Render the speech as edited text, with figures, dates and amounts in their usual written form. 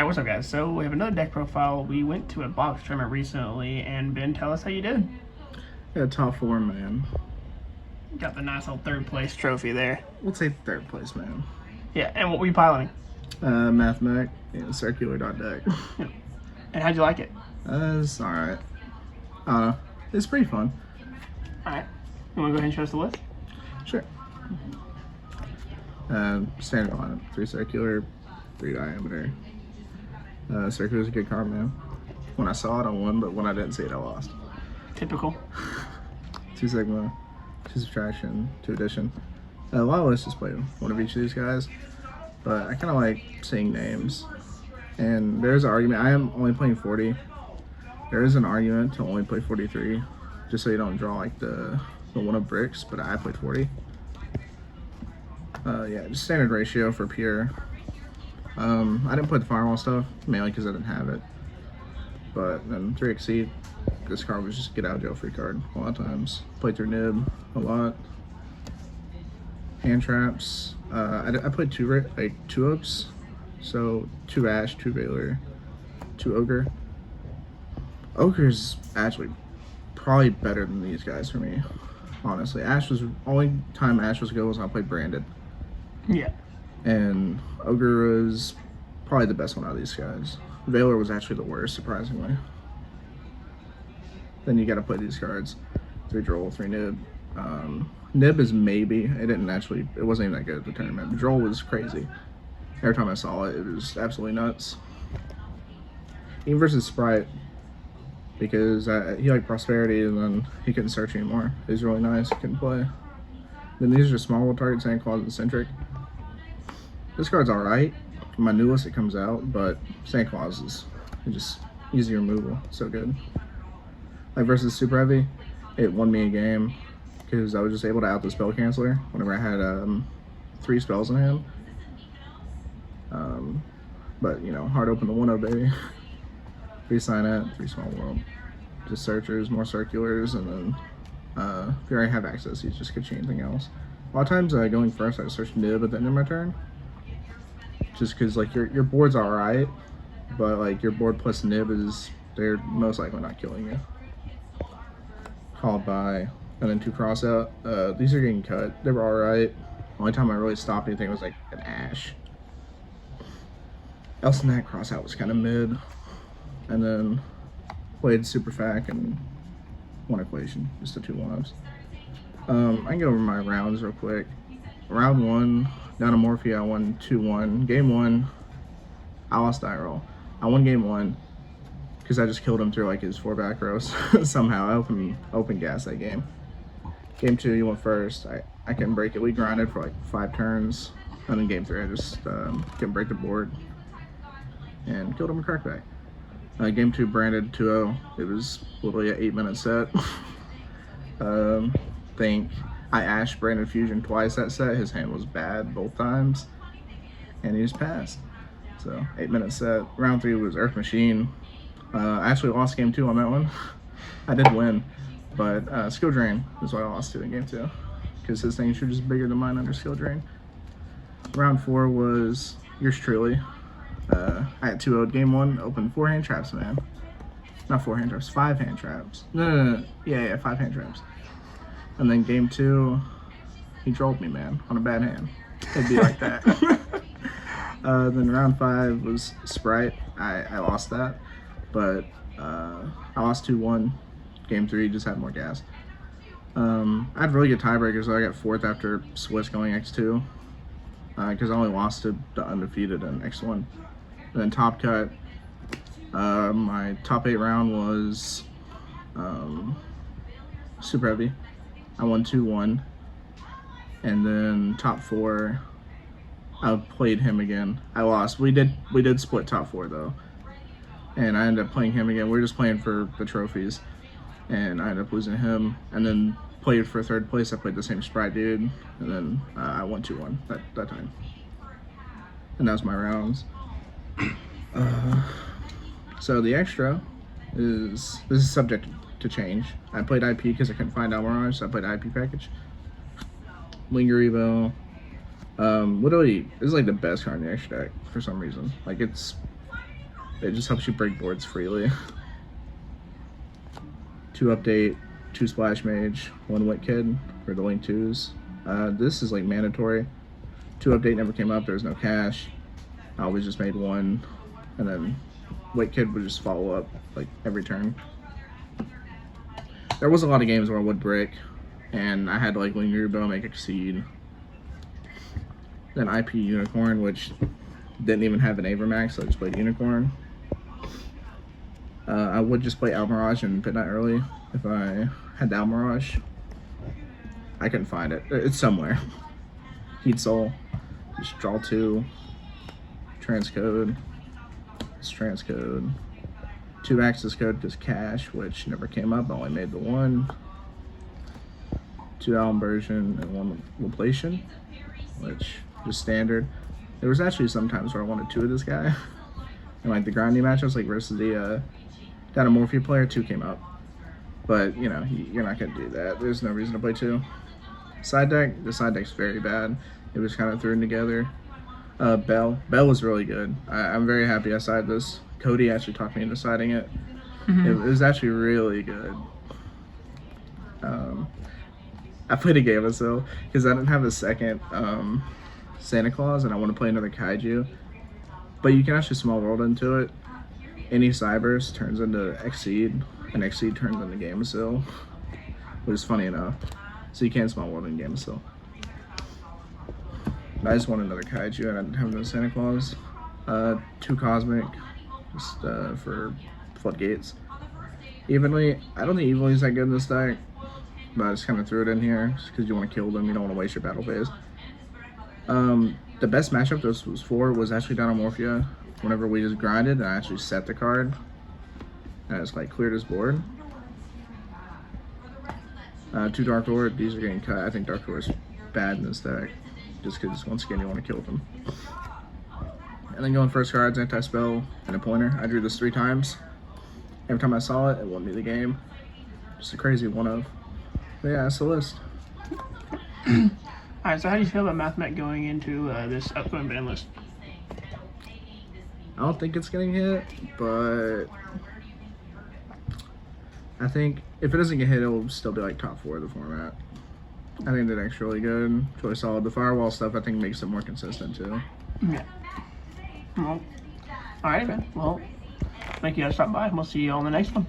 what's up, guys? So we have another deck profile. We went to a box tournament recently, and Ben, tell us how you did. Yeah, top four, man. Got the nice little third place trophy there. We'll say third place, man. Yeah, and what were you piloting? Mathmech, circular dot deck. And how'd you like it? It's alright. It's pretty fun. Alright. You want to go ahead and show us the list? Sure. Standard lineup: 3 circular, 3 diameter. Circular's a good card, man. When I saw it, I won, but when I didn't see it, I lost. Typical. 2 sigma, 2 subtraction, 2 addition. A lot of lists just play one of each of these guys, but I kind of like seeing names. And there's an argument. I am only playing 40. There is an argument to only play 43, just so you don't draw like the one of bricks. But I played 40. Yeah, just standard ratio for pure. I didn't put the firewall stuff mainly because I didn't have it. But then 3 exceed. This card was just get out of jail free card a lot of times. Played through nib a lot. Hand traps. I played 2 oaks. So 2 ash, 2 Valor, 2 ogre. Ogre's actually probably better than these guys for me, honestly. Ash was only time Ash was good was when I played branded. Yeah. And ogre was probably the best one out of these guys. Valor was actually the worst, surprisingly. Then you got to play these cards: 3 droll, 3 nib. Nib is maybe. It wasn't even that good at the tournament. Droll was crazy. Every time I saw it, it was absolutely nuts. Even versus Sprite, because he liked Prosperity and then he couldn't search anymore. He was really nice, he couldn't play. Then these are small world targets, Santa Claus and Centric. This card's alright. My new list it comes out, but Santa Claus is just easy removal. So good. Like versus Super Heavy, it won me a game because I was just able to out the spell canceller whenever I had 3 spells in hand. But you know, hard open to 1-0, baby. 3 Signet, 3 Small World. Just searchers, more circulars, and then if you already have access, you just could chain anything else. A lot of times going first, I search nib at the end of my turn. Just because like your board's alright, but like your board plus nib they're most likely not killing you. Followed by, and then 2 cross out. These are getting cut. They were alright. Only time I really stopped anything was like an ash. Else than that, cross out was kind of mid. And then played Super Fac and 1 equation, just the 2 1-ups. I can go over my rounds real quick. Round 1, down to Morphe, I won 2-1. Game 1, I lost die roll. I won game 1 because I just killed him through like his 4 back rows somehow. I open gas that game. Game 2, you went first. I couldn't break it. We grinded for like 5 turns. And then game 3, I just couldn't break the board and killed him in Kreplach. Game 2, branded 2-0. It was literally an 8-minute set. Think I ashed Branded Fusion twice that set. His hand was bad both times, and he just passed. So 8-minute set. Round 3 was Earth Machine. I actually lost game 2 on that one. I did win, but Skill Drain is what I lost to in game 2, because his thing should just bigger than mine under Skill Drain. Round 4 was yours truly. I had 2-0'd game 1, opened 4 hand traps, man. Not 4 hand traps, 5 hand traps. No. Yeah, 5 hand traps. And then game 2, he trolled me, man, on a bad hand. It'd be like that. Then round 5 was Sprite. I lost that, but I lost 2-1. Game 3 just had more gas. I had really good tiebreakers, so I got 4th after Swiss going X2. Because I only lost to the undefeated in X1. And then top cut, my top 8 round was Super Heavy. I won 2-1. And then top 4, I played him again. I lost. We did split top 4 though. And I ended up playing him again. We were just playing for the trophies. And I ended up losing him. And then played for 3rd place. I played the same Sprite dude. And then I won 2-1 that time. And that was my rounds. So the extra this is subject to change. I played IP because I couldn't find Almirage, so I played IP package. Linger Evo. Literally, this is like the best card in the extra deck for some reason. Like it's It just helps you break boards freely. 2 update, 2 splash mage, 1 wit kid for the link 2s. This is like mandatory. 2 update never came up. There was no cash. I always just made 1, and then wit kid would just follow up like every turn. There was a lot of games where I would brick, and I had to like wing Rubo, make exceed. Then IP Unicorn, which didn't even have an Avermax, so I just played Unicorn. I would just play Almirage and Midnight early if I had the Almirage. I couldn't find it. It's somewhere. Heat Soul. Just draw 2. Transcode. It's transcode. 2 access code because cash, which never came up. I only made the 1. 2 album version and 1 Laplation, which just standard. There was actually some times where I wanted 2 of this guy. And like the grindy matchups, like versus the Morphia player, 2 came up. But, you know, you're not going to do that. There's no reason to play 2. Side deck, the side deck's very bad. It was kind of thrown together. Bell was really good. I'm very happy I sided this. Cody actually talked me into siding it. It was actually really good. I played a game of so because I didn't have a second Santa Claus and I want to play another Kaiju. But you can actually small world into it. Any Cybers turns into Exceed, and Exceed turns into Game of Seal, which is funny enough. So you can't small world in Game of Seal. I just want another Kaiju and I didn't have no Santa Claus. 2 Cosmic, just for Floodgates. Evenly, I don't think Evenly is that good in this deck, but I just kind of threw it in here just because you want to kill them, you don't want to waste your battle phase. The best matchup this was for was actually down on Morphia. Whenever we just grinded and I actually set the card, and I just like cleared his board. 2 Dark Lord, these are getting cut. I think Dark Lord is bad in this deck, just because once again you want to kill them. And then going first cards, anti-spell, and a pointer. I drew this 3 times. Every time I saw it, it won me the game. Just a crazy one of. But yeah, that's the list. Alright, so how do you feel about Mathmech going into this upcoming ban list? I don't think it's getting hit, but I think if it doesn't get hit, it'll still be like top 4 of the format. I think the deck's really good. It's really solid. The firewall stuff, I think, makes it more consistent too. Yeah. Well, alright, man. Well, thank you guys for stopping by. We'll see you on the next one.